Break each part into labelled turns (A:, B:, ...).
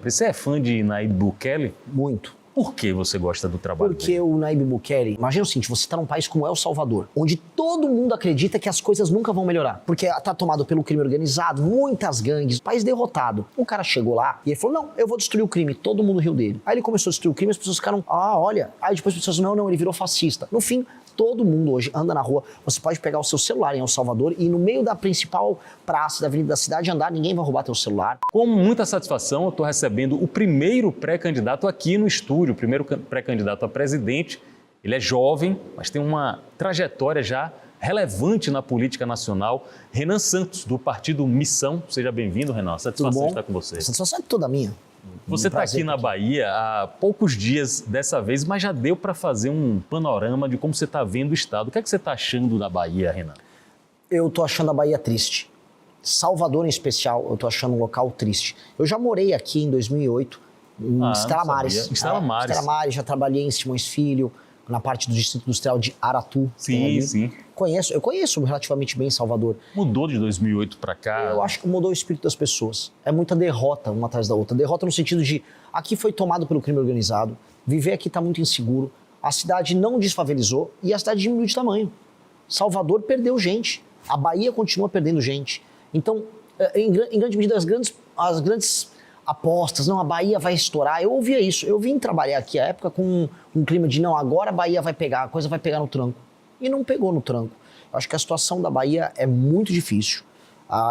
A: Você é fã de Nayib Bukele?
B: Muito.
A: Por que você gosta do trabalho
B: Porque
A: dele?
B: o Nayib Bukele, imagina o seguinte, você está num país como El Salvador, onde todo mundo acredita que as coisas nunca vão melhorar, porque está tomado pelo crime organizado, muitas gangues, país derrotado. O cara chegou lá e ele falou, não, eu vou destruir o crime, todo mundo riu dele. Aí ele começou a destruir o crime, as pessoas ficaram, olha. Aí depois as pessoas, não, ele virou fascista. No fim, todo mundo hoje anda na rua, você pode pegar o seu celular em El Salvador e no meio da principal praça da avenida da cidade andar, ninguém vai roubar teu celular.
A: Com muita satisfação, eu estou recebendo o primeiro pré-candidato aqui no estúdio, o primeiro pré-candidato a presidente. Ele é jovem, mas tem uma trajetória já relevante na política nacional. Renan Santos, do partido Missão. Seja bem-vindo, Renan. Satisfação de estar com você.
B: A satisfação é toda minha.
A: Você está aqui na Bahia há poucos dias dessa vez, mas já deu para fazer um panorama de como você está vendo o estado. O que é que você está achando da Bahia, Renan?
B: Eu estou achando a Bahia triste. Salvador, em especial, eu estou achando um local triste. Eu já morei aqui em 2008, em Estela Maris.
A: Estela Maris,
B: já trabalhei em Simões Filho, na parte do Distrito Industrial de Aratu.
A: Sim.
B: Eu conheço relativamente bem Salvador.
A: Mudou de 2008 para cá?
B: Eu acho que mudou o espírito das pessoas. É muita derrota uma atrás da outra. Derrota no sentido de, aqui foi tomado pelo crime organizado, viver aqui está muito inseguro, a cidade não desfavelizou e a cidade diminuiu de tamanho. Salvador perdeu gente, a Bahia continua perdendo gente. Então, em grande medida, as grandes apostas, não, a Bahia vai estourar. Eu ouvia isso. Eu vim trabalhar aqui à época com um clima de, não, agora a Bahia vai pegar, a coisa vai pegar no tranco. E não pegou no tranco. Eu acho que a situação da Bahia é muito difícil.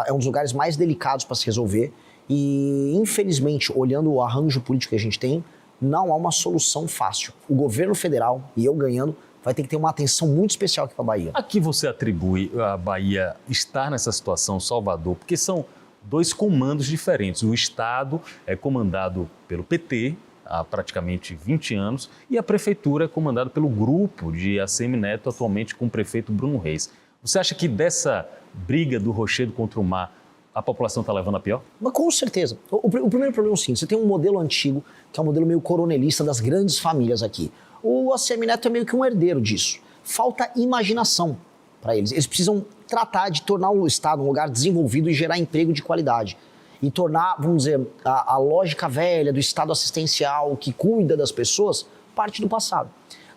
B: É um dos lugares mais delicados para se resolver. E, infelizmente, olhando o arranjo político que a gente tem, não há uma solução fácil. O governo federal, e eu ganhando, vai ter que ter uma atenção muito especial aqui para a Bahia.
A: A que você atribui a Bahia estar nessa situação, Salvador? Porque são dois comandos diferentes. O Estado é comandado pelo PT há praticamente 20 anos e a Prefeitura é comandada pelo grupo de ACM Neto, atualmente com o prefeito Bruno Reis. Você acha que dessa briga do Rochedo contra o mar, a população está levando a pior?
B: Mas com certeza. O primeiro problema é o seguinte, você tem um modelo antigo, que é um modelo meio coronelista das grandes famílias aqui. O ACM Neto é meio que um herdeiro disso. Falta imaginação para eles. Eles precisam tratar de tornar o Estado um lugar desenvolvido e gerar emprego de qualidade. E tornar, vamos dizer, a lógica velha do Estado assistencial que cuida das pessoas parte do passado.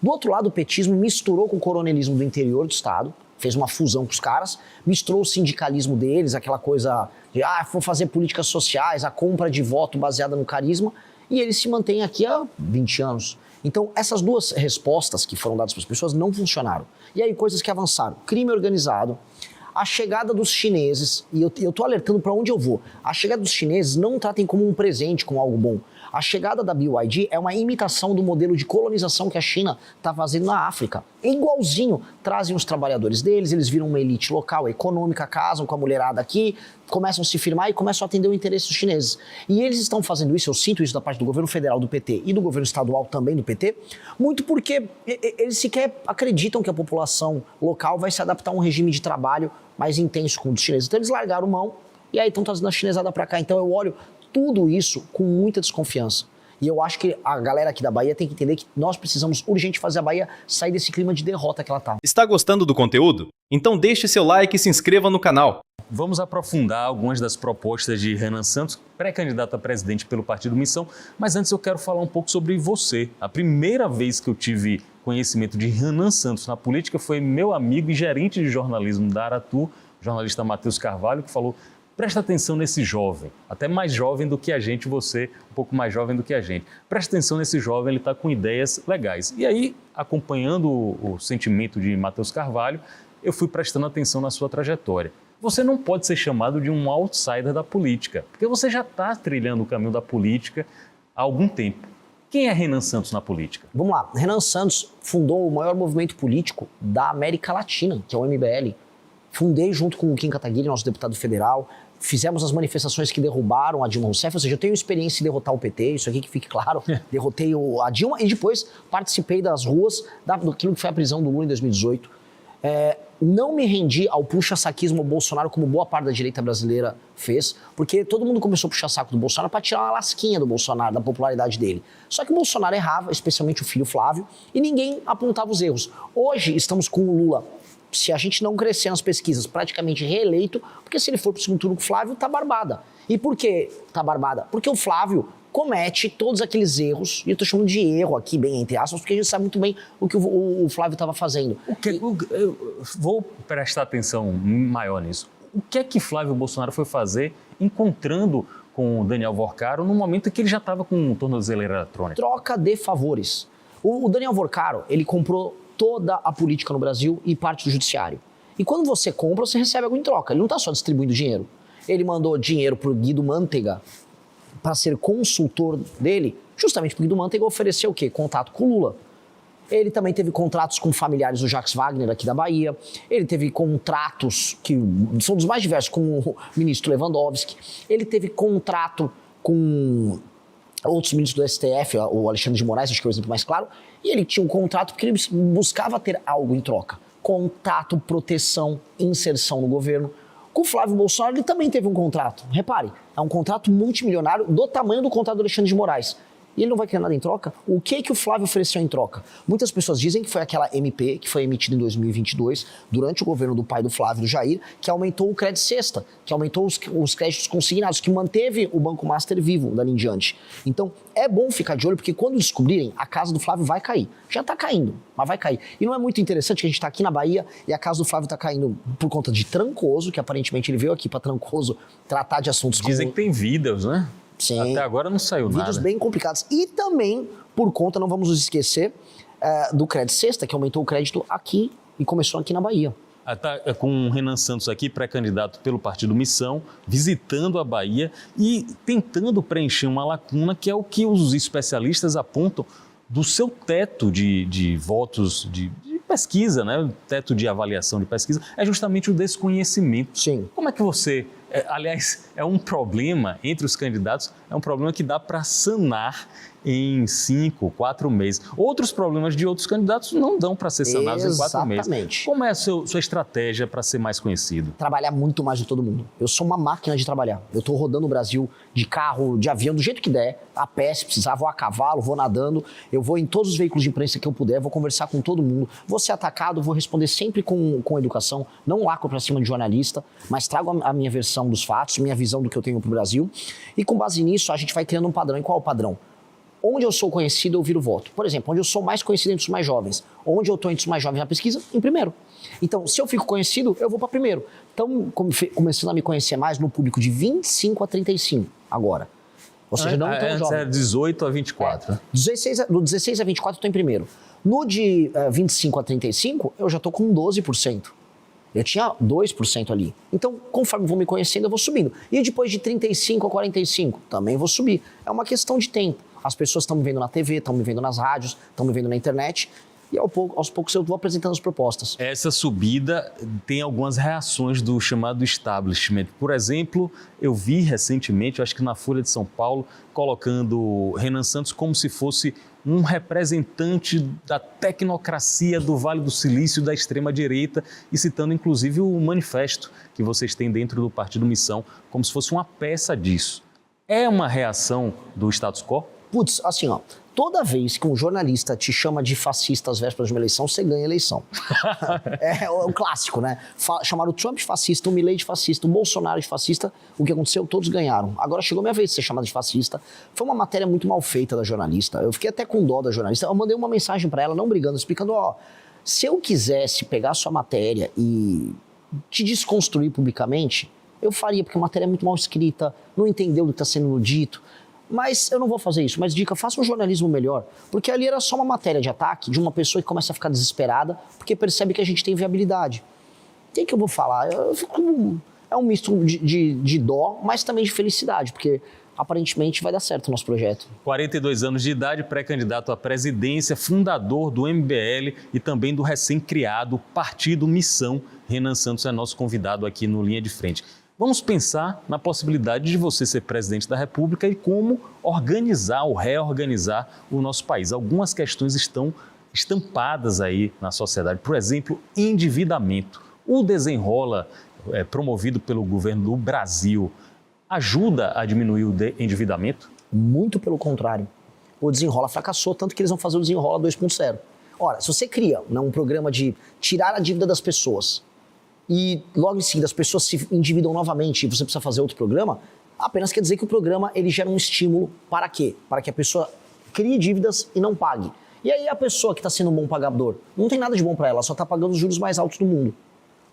B: Do outro lado, o petismo misturou com o coronelismo do interior do Estado, fez uma fusão com os caras, misturou o sindicalismo deles, aquela coisa de, vou fazer políticas sociais, a compra de voto baseada no carisma, e eles se mantêm aqui há 20 anos. Então, essas duas respostas que foram dadas para as pessoas não funcionaram. E aí, coisas que avançaram. Crime organizado, a chegada dos chineses, e eu tô alertando para onde eu vou, a chegada dos chineses não tratem como um presente, como algo bom. A chegada da BYD é uma imitação do modelo de colonização que a China está fazendo na África. Igualzinho, trazem os trabalhadores deles, eles viram uma elite local, econômica, casam com a mulherada aqui, começam a se firmar e começam a atender o interesse dos chineses. E eles estão fazendo isso, eu sinto isso da parte do governo federal do PT e do governo estadual também do PT, muito porque eles sequer acreditam que a população local vai se adaptar a um regime de trabalho mais intenso como o dos chineses. Então eles largaram mão e aí estão trazendo a chinesada para cá. Então eu olho tudo isso com muita desconfiança. E eu acho que a galera aqui da Bahia tem que entender que nós precisamos urgente fazer a Bahia sair desse clima de derrota que ela tá.
C: Está gostando do conteúdo? Então deixe seu like e se inscreva no canal.
A: Vamos aprofundar algumas das propostas de Renan Santos, pré-candidato a presidente pelo Partido Missão, mas antes eu quero falar um pouco sobre você. A primeira vez que eu tive conhecimento de Renan Santos na política foi meu amigo e gerente de jornalismo da Aratu, jornalista Matheus Carvalho, que falou: presta atenção nesse jovem, até mais jovem do que a gente, você um pouco mais jovem do que a gente. Presta atenção nesse jovem, ele está com ideias legais. E aí, acompanhando o sentimento de Matheus Carvalho, eu fui prestando atenção na sua trajetória. Você não pode ser chamado de um outsider da política, porque você já está trilhando o caminho da política há algum tempo. Quem é Renan Santos na política?
B: Vamos lá, Renan Santos fundou o maior movimento político da América Latina, que é o MBL. Fundei junto com o Kim Kataguiri, nosso deputado federal, fizemos as manifestações que derrubaram a Dilma Rousseff, ou seja, eu tenho experiência em derrotar o PT, isso aqui que fique claro, derrotei a Dilma e depois participei das ruas daquilo que foi a prisão do Lula em 2018. Não me rendi ao puxa-saquismo Bolsonaro como boa parte da direita brasileira fez, porque todo mundo começou a puxar saco do Bolsonaro para tirar uma lasquinha do Bolsonaro, da popularidade dele. Só que o Bolsonaro errava, especialmente o filho Flávio, e ninguém apontava os erros. Hoje estamos com o Lula, se a gente não crescer nas pesquisas, praticamente reeleito, porque se ele for para o segundo turno com o Flávio, tá barbada. E por que tá barbada? Porque o Flávio comete todos aqueles erros, e eu tô chamando de erro aqui, bem entre aspas, porque a gente sabe muito bem o que o Flávio estava fazendo.
A: Eu vou prestar atenção maior nisso. O que é que Flávio Bolsonaro foi fazer encontrando com o Daniel Vorcaro no momento em que ele já estava com tornozeleira eletrônica?
B: Troca de favores. O Daniel Vorcaro, ele comprou toda a política no Brasil e parte do judiciário. E quando você compra, você recebe algo em troca. Ele não está só distribuindo dinheiro. Ele mandou dinheiro para o Guido Mantega para ser consultor dele, justamente porque o Guido Mantega ofereceu o quê? Contato com o Lula. Ele também teve contratos com familiares do Jacques Wagner aqui da Bahia. Ele teve contratos que são dos mais diversos com o ministro Lewandowski. Ele teve contrato com outros ministros do STF, o Alexandre de Moraes, acho que é o exemplo mais claro. E ele tinha um contrato porque ele buscava ter algo em troca. Contato, proteção, inserção no governo. Com o Flávio Bolsonaro, ele também teve um contrato. Repare, é um contrato multimilionário do tamanho do contrato do Alexandre de Moraes. E ele não vai querer nada em troca? O que o Flávio ofereceu em troca? Muitas pessoas dizem que foi aquela MP que foi emitida em 2022, durante o governo do pai do Flávio, do Jair, que aumentou o crédito cesta, que aumentou os créditos consignados, que manteve o Banco Master vivo dali em diante. Então, é bom ficar de olho, porque quando descobrirem, a casa do Flávio vai cair. Já está caindo, mas vai cair. E não é muito interessante que a gente está aqui na Bahia e a casa do Flávio está caindo por conta de Trancoso, que aparentemente ele veio aqui para Trancoso tratar de assuntos
A: Dizem que tem vídeos, né?
B: Sim.
A: Até agora não saiu nada.
B: Vídeos bem complicados. E também, por conta, não vamos nos esquecer, do crédito cesta, que aumentou o crédito aqui e começou aqui na Bahia.
A: Tá com o Renan Santos aqui, pré-candidato pelo Partido Missão, visitando a Bahia e tentando preencher uma lacuna que é o que os especialistas apontam do seu teto de votos de pesquisa, né? O teto de avaliação de pesquisa, é justamente o desconhecimento.
B: Sim.
A: Como é que você... aliás, é um problema entre os candidatos, é um problema que dá para sanar em 5, 4 meses. Outros problemas de outros candidatos não dão para ser sanados em 4 meses.
B: Exatamente.
A: Como é a sua estratégia para ser mais conhecido?
B: Trabalhar muito mais de todo mundo. Eu sou uma máquina de trabalhar. Eu tô rodando o Brasil de carro, de avião, do jeito que der, a pé, se precisar, vou a cavalo, vou nadando, eu vou em todos os veículos de imprensa que eu puder, vou conversar com todo mundo, vou ser atacado, vou responder sempre com educação, não lacro pra cima de jornalista, mas trago a minha versão dos fatos, minha visão do que eu tenho pro Brasil, e com base nisso a gente vai criando um padrão. E qual é o padrão? Onde eu sou conhecido, eu viro voto. Por exemplo, onde eu sou mais conhecido entre os mais jovens. Onde eu estou entre os mais jovens na pesquisa, em primeiro. Então, se eu fico conhecido, eu vou para primeiro. Então, começando a me conhecer mais no público de 25 a 35 agora. Ou seja, não tão jovem.
A: Era 18 a 24.
B: Do 16 a 24 eu estou em primeiro. No de 25 a 35, eu já estou com 12%. Eu tinha 2% ali. Então, conforme vou me conhecendo, eu vou subindo. E depois de 35 a 45, também vou subir. É uma questão de tempo. As pessoas estão me vendo na TV, estão me vendo nas rádios, estão me vendo na internet. E aos poucos eu vou apresentando as propostas.
A: Essa subida tem algumas reações do chamado establishment. Por exemplo, eu vi recentemente, acho que na Folha de São Paulo, colocando Renan Santos como se fosse um representante da tecnocracia do Vale do Silício, da extrema-direita, e citando inclusive o manifesto que vocês têm dentro do Partido Missão, como se fosse uma peça disso. É uma reação do status quo?
B: Putz, assim, ó, toda vez que um jornalista te chama de fascista às vésperas de uma eleição, você ganha a eleição. É o clássico, né? Chamaram o Trump de fascista, o Milei de fascista, o Bolsonaro de fascista. O que aconteceu? Todos ganharam. Agora chegou a minha vez de ser chamado de fascista. Foi uma matéria muito mal feita da jornalista. Eu fiquei até com dó da jornalista. Eu mandei uma mensagem pra ela, não brigando, explicando, ó, se eu quisesse pegar a sua matéria e te desconstruir publicamente, eu faria, porque a matéria é muito mal escrita, não entendeu do que está sendo dito. Mas eu não vou fazer isso. Mas dica, faça um jornalismo melhor. Porque ali era só uma matéria de ataque de uma pessoa que começa a ficar desesperada porque percebe que a gente tem viabilidade. O que eu vou falar? É um misto de dó, mas também de felicidade, porque aparentemente vai dar certo o nosso projeto.
A: 42 anos de idade, pré-candidato à presidência, fundador do MBL e também do recém-criado Partido Missão. Renan Santos é nosso convidado aqui no Linha de Frente. Vamos pensar na possibilidade de você ser presidente da República e como organizar ou reorganizar o nosso país. Algumas questões estão estampadas aí na sociedade. Por exemplo, endividamento. O Desenrola, promovido pelo governo do Brasil, ajuda a diminuir o endividamento?
B: Muito pelo contrário. O Desenrola fracassou, tanto que eles vão fazer o Desenrola 2.0. Ora, se você cria um programa de tirar a dívida das pessoas e logo em seguida as pessoas se endividam novamente e você precisa fazer outro programa, Apenas quer dizer que o programa ele gera um estímulo para quê? Para que a pessoa crie dívidas e não pague. E aí a pessoa que está sendo um bom pagador, não tem nada de bom para ela, só está pagando os juros mais altos do mundo.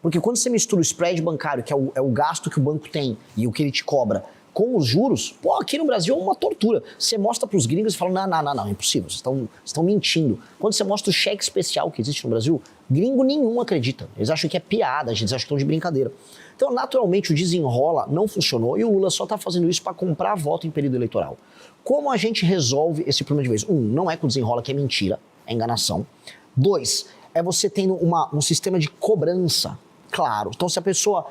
B: Porque quando você mistura o spread bancário, que é o gasto que o banco tem e o que ele te cobra, com os juros, pô, aqui no Brasil é uma tortura. Você mostra para os gringos e fala, não, é impossível, vocês estão mentindo. Quando você mostra o cheque especial que existe no Brasil, gringo nenhum acredita. Eles acham que é piada, eles acham que estão de brincadeira. Então, naturalmente, o desenrola não funcionou e o Lula só está fazendo isso para comprar voto em período eleitoral. Como a gente resolve esse problema de vez? Não é com o desenrola, que é mentira, é enganação. 2, é você tendo um sistema de cobrança claro. Então, se a pessoa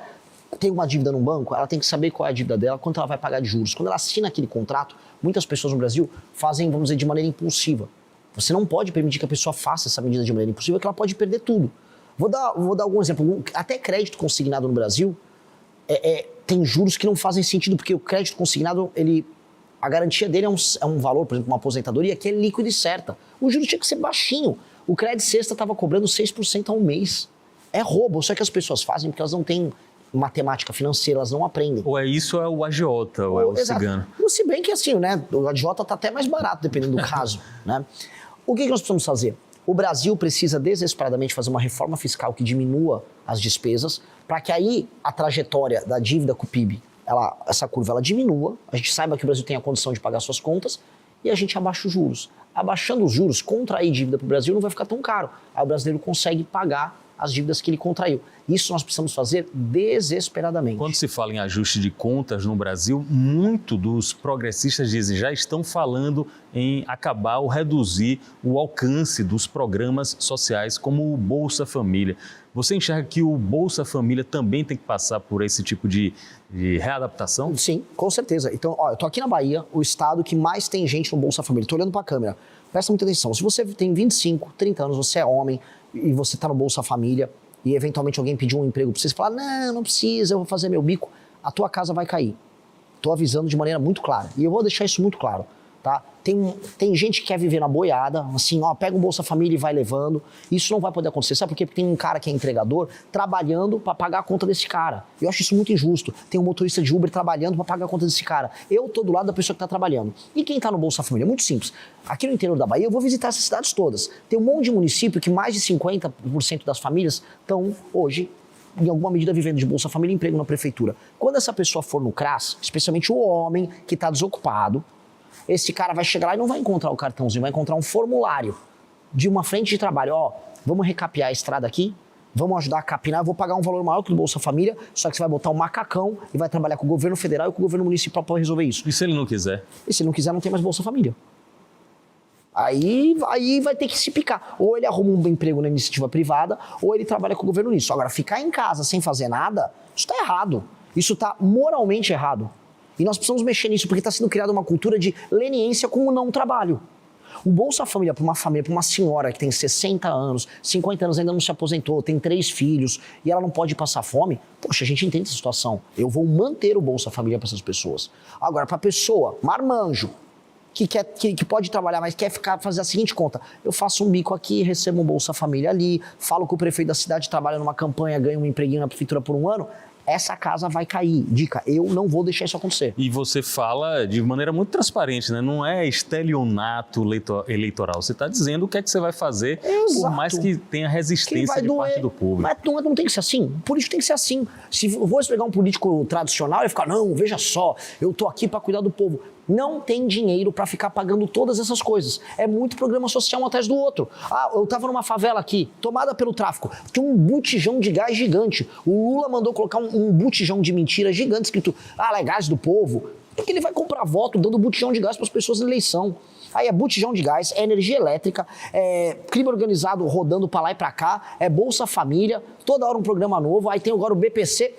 B: tem uma dívida no banco, ela tem que saber qual é a dívida dela, quanto ela vai pagar de juros. Quando ela assina aquele contrato, muitas pessoas no Brasil fazem, vamos dizer, de maneira impulsiva. Você não pode permitir que a pessoa faça essa medida de maneira impulsiva, que ela pode perder tudo. Vou dar algum exemplo. Até crédito consignado no Brasil tem juros que não fazem sentido, porque o crédito consignado, a garantia dele é um valor, por exemplo, uma aposentadoria, que é líquido e certa. O juro tinha que ser baixinho. O crédito sexta estava cobrando 6% ao mês. É roubo, só que as pessoas fazem porque elas não têm matemática financeira, elas não aprendem.
A: Ou é isso ou é o agiota, ou é o
B: Exato.
A: cigano.
B: Se bem que assim, né? O agiota está até mais barato, dependendo do caso. Né? O que nós precisamos fazer? O Brasil precisa desesperadamente fazer uma reforma fiscal que diminua as despesas, para que aí a trajetória da dívida com o PIB, essa curva ela diminua, a gente saiba que o Brasil tem a condição de pagar suas contas e a gente abaixa os juros. Abaixando os juros, contrair dívida para o Brasil não vai ficar tão caro. Aí o brasileiro consegue pagar as dívidas que ele contraiu. Isso nós precisamos fazer desesperadamente.
A: Quando se fala em ajuste de contas no Brasil, muito dos progressistas dizem já estão falando em acabar ou reduzir o alcance dos programas sociais como o Bolsa Família. Você enxerga que o Bolsa Família também tem que passar por esse tipo de readaptação?
B: Sim, com certeza. Então, eu estou aqui na Bahia, o estado que mais tem gente no Bolsa Família. Estou olhando para a câmera. Presta muita atenção. Se você tem 25, 30 anos, você é homem e você está no Bolsa Família e eventualmente alguém pediu um emprego para você, falar, não precisa, eu vou fazer meu bico, a tua casa vai cair. Estou avisando de maneira muito clara. E eu vou deixar isso muito claro. Tá? Tem gente que quer viver na boiada, assim, pega um Bolsa Família e vai levando. Isso não vai poder acontecer. Sabe por quê? Porque tem um cara que é entregador trabalhando para pagar a conta desse cara. Eu acho isso muito injusto. Tem um motorista de Uber trabalhando para pagar a conta desse cara. Eu tô do lado da pessoa que está trabalhando. E quem está no Bolsa Família? É muito simples. Aqui no interior da Bahia, eu vou visitar essas cidades todas. Tem um monte de município que mais de 50% das famílias estão hoje, em alguma medida, vivendo de Bolsa Família e emprego na prefeitura. Quando essa pessoa for no CRAS, especialmente o homem que está desocupado, esse cara vai chegar lá e não vai encontrar o cartãozinho, vai encontrar um formulário de uma frente de trabalho. Vamos recapear a estrada aqui, vamos ajudar a capinar, eu vou pagar um valor maior que o Bolsa Família, só que você vai botar um macacão e vai trabalhar com o governo federal e com o governo municipal para resolver isso.
A: E se ele não quiser?
B: E se ele não quiser, não tem mais Bolsa Família. Aí vai ter que se picar. Ou ele arruma um emprego na iniciativa privada, ou ele trabalha com o governo nisso. Agora, ficar em casa sem fazer nada, isso está errado. Isso está moralmente errado. E nós precisamos mexer nisso, porque está sendo criada uma cultura de leniência com o não trabalho. O Bolsa Família, para uma senhora que tem 60 anos, 50 anos, ainda não se aposentou, tem 3 filhos, e ela não pode passar fome, poxa, a gente entende essa situação. Eu vou manter o Bolsa Família para essas pessoas. Agora, para a pessoa, marmanjo, que pode trabalhar, mas quer fazer a seguinte conta, eu faço um bico aqui, recebo um Bolsa Família ali, falo que o prefeito da cidade trabalha numa campanha, ganha um empreguinho na prefeitura por um ano, essa casa vai cair. Dica, eu não vou deixar isso acontecer.
A: E você fala de maneira muito transparente, né? Não é estelionato eleitoral. Você está dizendo o que é que você vai fazer,
B: Exato.
A: Por mais que tenha resistência de parte do público.
B: Mas não tem que ser assim. O político tem que ser assim. Se eu vou pegar um político tradicional e ficar, não, veja só, eu tô aqui para cuidar do povo. Não tem dinheiro para ficar pagando todas essas coisas. É muito programa social um atrás do outro. Eu tava numa favela aqui, tomada pelo tráfico. Tinha um botijão de gás gigante. O Lula mandou colocar um botijão de mentira gigante escrito, é gás do povo. Porque ele vai comprar voto dando botijão de gás para as pessoas na eleição. Aí é botijão de gás, é energia elétrica, é crime organizado rodando para lá e para cá, é Bolsa Família, toda hora um programa novo, aí tem agora o BPC.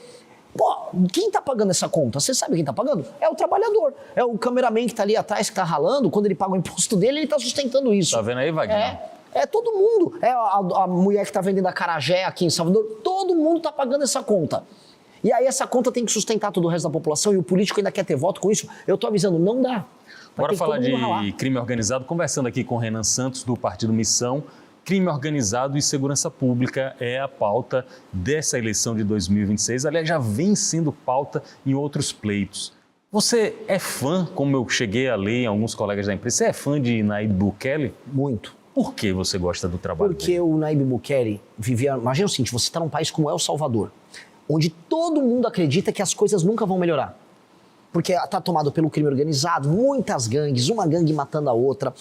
B: Pô, quem tá pagando essa conta? Você sabe quem tá pagando? É o trabalhador. É o cameraman que tá ali atrás, que tá ralando. Quando ele paga o imposto dele, ele tá sustentando isso.
A: Tá vendo aí, Wagner?
B: É todo mundo. É a mulher que tá vendendo acarajé aqui em Salvador. Todo mundo tá pagando essa conta. E aí essa conta tem que sustentar todo o resto da população e o político ainda quer ter voto com isso. Eu tô avisando, não dá.
A: Bora falar de crime organizado. Conversando aqui com Renan Santos, do Partido Missão. Crime organizado e segurança pública é a pauta dessa eleição de 2026. Aliás, já vem sendo pauta em outros pleitos. Você é fã, como eu cheguei a ler em alguns colegas da imprensa, você é fã de Nayib Bukele?
B: Muito.
A: Por que você gosta do trabalho
B: Porque
A: dele?
B: o Nayib Bukele vivia... Imagina o seguinte, você está num país como El Salvador, onde todo mundo acredita que as coisas nunca vão melhorar. Porque está tomado pelo crime organizado, muitas gangues, uma gangue matando a outra,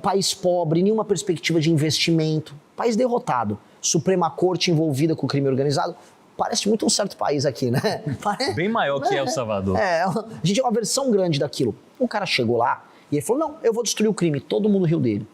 B: país pobre, nenhuma perspectiva de investimento, país derrotado, Suprema Corte envolvida com o crime organizado. Parece muito um certo país aqui, né?
A: Bem maior que El Salvador.
B: A gente é uma versão grande daquilo. O cara chegou lá e ele falou, não, eu vou destruir o crime, todo mundo riu dele.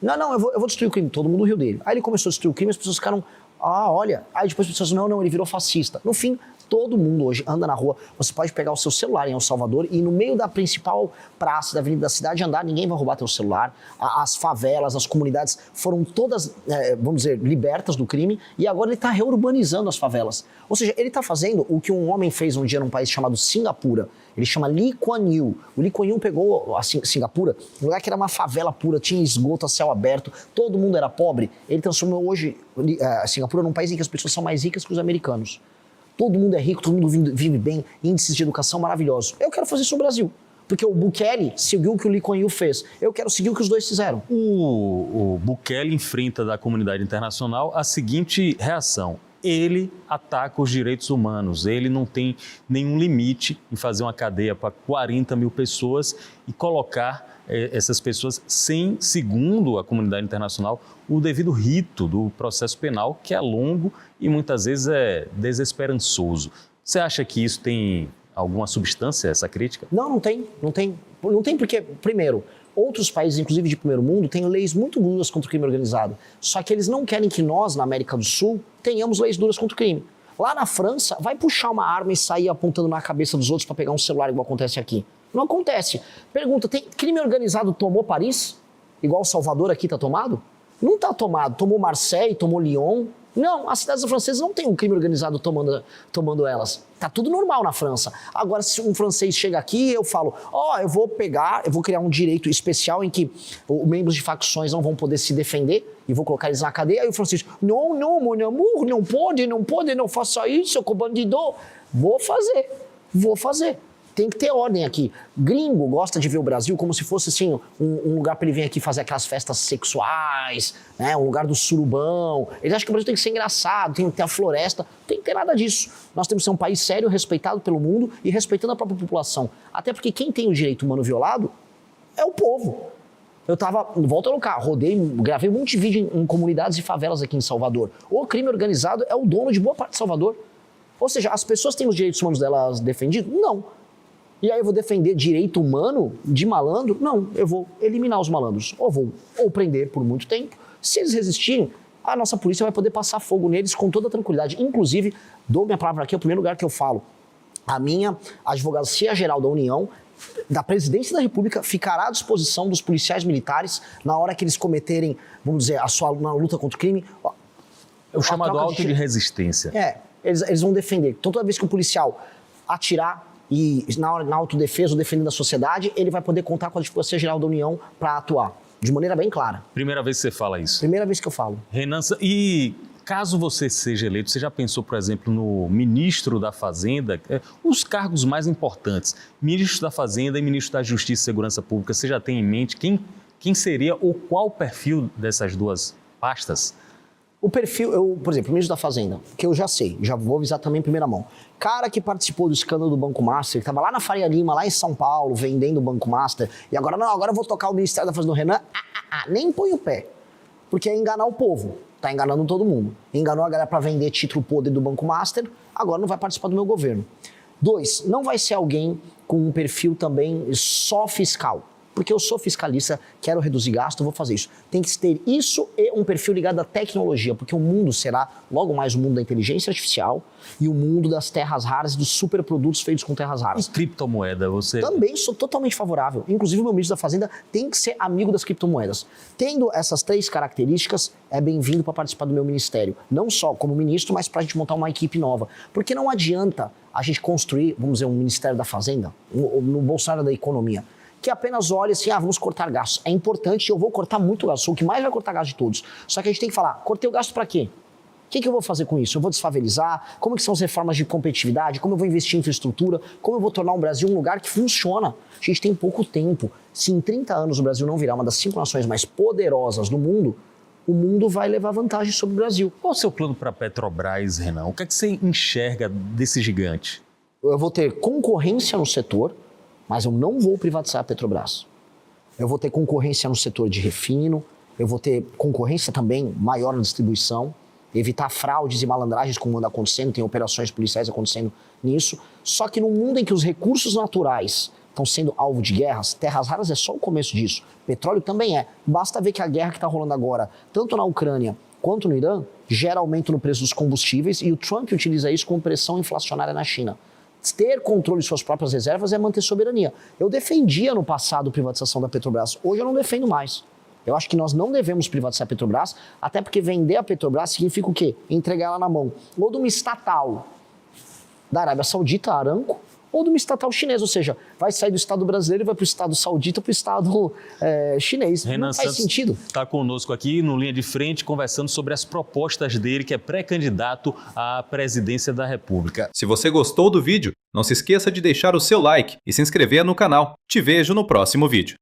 B: Não, eu vou destruir o crime, todo mundo riu dele. Aí ele começou a destruir o crime, as pessoas ficaram, olha. Aí depois as pessoas, não, ele virou fascista. No fim, todo mundo hoje anda na rua, você pode pegar o seu celular em El Salvador e no meio da principal praça da avenida da cidade andar, ninguém vai roubar teu celular. As favelas, as comunidades foram todas, vamos dizer, libertas do crime e agora ele está reurbanizando as favelas. Ou seja, ele está fazendo o que um homem fez um dia num país chamado Singapura. Ele chama Lee Kuan Yew. O Lee Kuan Yew pegou a Singapura, um lugar que era uma favela pura, tinha esgoto a céu aberto, todo mundo era pobre. Ele transformou hoje Singapura num país em que as pessoas são mais ricas que os americanos. Todo mundo é rico, todo mundo vive bem, índices de educação maravilhosos. Eu quero fazer isso no Brasil, porque o Bukele seguiu o que o Lee Kuan Yew fez. Eu quero seguir o que os dois fizeram.
A: O Bukele enfrenta da comunidade internacional a seguinte reação. Ele ataca os direitos humanos, ele não tem nenhum limite em fazer uma cadeia para 40 mil pessoas e colocar essas pessoas sem, segundo a comunidade internacional, o devido rito do processo penal, que é longo e muitas vezes é desesperançoso. Você acha que isso tem alguma substância, essa crítica?
B: Não tem. Não tem porque, primeiro, outros países, inclusive de primeiro mundo, têm leis muito duras contra o crime organizado. Só que eles não querem que nós, na América do Sul, tenhamos leis duras contra o crime. Lá na França, vai puxar uma arma e sair apontando na cabeça dos outros para pegar um celular, igual acontece aqui. Não acontece. Pergunta, tem crime organizado tomou Paris? Igual Salvador aqui tá tomado? Não tá tomado. Tomou Marseille, tomou Lyon. Não, as cidades francesas não tem um crime organizado tomando elas. Tá tudo normal na França. Agora, se um francês chega aqui, eu falo, eu vou criar um direito especial em que os membros de facções não vão poder se defender e vou colocar eles na cadeia. Aí o francês, não, mon amour, não pode, não faça isso, com bandido. Vou fazer. Tem que ter ordem aqui. Gringo gosta de ver o Brasil como se fosse assim, um lugar para ele vir aqui fazer aquelas festas sexuais, né? Um lugar do surubão. Eles acham que o Brasil tem que ser engraçado, tem que ter a floresta. Não tem que ter nada disso. Nós temos que ser um país sério, respeitado pelo mundo e respeitando a própria população. Até porque quem tem o direito humano violado é o povo. Eu volta no carro, gravei um monte de vídeo em comunidades e favelas aqui em Salvador. O crime organizado é o dono de boa parte de Salvador. Ou seja, as pessoas têm os direitos humanos delas defendidos? Não. E aí eu vou defender direito humano de malandro? Não, eu vou eliminar os malandros. Ou prender por muito tempo. Se eles resistirem, a nossa polícia vai poder passar fogo neles com toda tranquilidade. Inclusive, dou minha palavra aqui, é o primeiro lugar que eu falo. A minha Advocacia Geral da União, da Presidência da República, ficará à disposição dos policiais militares na hora que eles cometerem, vamos dizer, na luta contra o crime.
A: O chamado auto de resistência.
B: Eles vão defender. Então, toda vez que o policial atirar e na autodefesa ou defendendo a sociedade, ele vai poder contar com a Advocacia Geral da União para atuar, de maneira bem clara.
A: Primeira vez que você fala isso?
B: Primeira vez que eu falo.
A: Renan, e caso você seja eleito, você já pensou, por exemplo, no ministro da Fazenda, os cargos mais importantes, ministro da Fazenda e ministro da Justiça e Segurança Pública, você já tem em mente quem seria ou qual o perfil dessas duas pastas?
B: O perfil, por exemplo, o ministro da Fazenda, que eu já sei, já vou avisar também em primeira mão. Cara que participou do escândalo do Banco Master, que estava lá na Faria Lima, lá em São Paulo, vendendo o Banco Master, e agora eu vou tocar o Ministério da Fazenda do Renan, nem põe o pé. Porque é enganar o povo, tá enganando todo mundo. Enganou a galera para vender título podre do Banco Master, agora não vai participar do meu governo. 2, não vai ser alguém com um perfil também só fiscal. Porque eu sou fiscalista, quero reduzir gasto, vou fazer isso. Tem que ter isso e um perfil ligado à tecnologia, porque o mundo será logo mais o mundo da inteligência artificial e o mundo das terras raras e dos superprodutos feitos com terras raras.
A: E criptomoeda, você...
B: Também sou totalmente favorável. Inclusive, o meu ministro da Fazenda tem que ser amigo das criptomoedas. Tendo essas 3 características, é bem-vindo para participar do meu ministério. Não só como ministro, mas para a gente montar uma equipe nova. Porque não adianta a gente construir, vamos dizer, um Ministério da Fazenda, no Bolsonaro da Economia, que apenas olha assim, vamos cortar gastos. É importante, eu vou cortar muito gasto, sou o que mais vai cortar gasto de todos. Só que a gente tem que falar, cortei o gasto para quê? que eu vou fazer com isso? Eu vou desfavelizar? Como que são as reformas de competitividade? Como eu vou investir em infraestrutura? Como eu vou tornar o Brasil um lugar que funciona? A gente tem pouco tempo. Se em 30 anos o Brasil não virar uma das 5 nações mais poderosas do mundo, o mundo vai levar vantagem sobre o Brasil.
A: Qual o seu plano para a Petrobras, Renan? O que é que você enxerga desse gigante?
B: Eu vou ter concorrência no setor, mas eu não vou privatizar a Petrobras. Eu vou ter concorrência no setor de refino, eu vou ter concorrência também maior na distribuição, evitar fraudes e malandragens como anda acontecendo, tem operações policiais acontecendo nisso. Só que no mundo em que os recursos naturais estão sendo alvo de guerras, terras raras é só o começo disso. Petróleo também é. Basta ver que a guerra que está rolando agora, tanto na Ucrânia quanto no Irã, gera aumento no preço dos combustíveis e o Trump utiliza isso como pressão inflacionária na China. Ter controle de suas próprias reservas é manter soberania. Eu defendia no passado a privatização da Petrobras, hoje eu não defendo mais. Eu acho que nós não devemos privatizar a Petrobras, até porque vender a Petrobras significa o quê? Entregar ela na mão ou de uma estatal da Arábia Saudita, a Aramco, ou de uma estatal chinesa, ou seja, vai sair do Estado brasileiro e vai para o Estado saudita, para o Estado chinês.
A: Renan
B: não faz
A: Santos
B: sentido.
A: está conosco aqui no Linha de Frente, conversando sobre as propostas dele, que é pré-candidato à presidência da República.
C: Se você gostou do vídeo, não se esqueça de deixar o seu like e se inscrever no canal. Te vejo no próximo vídeo.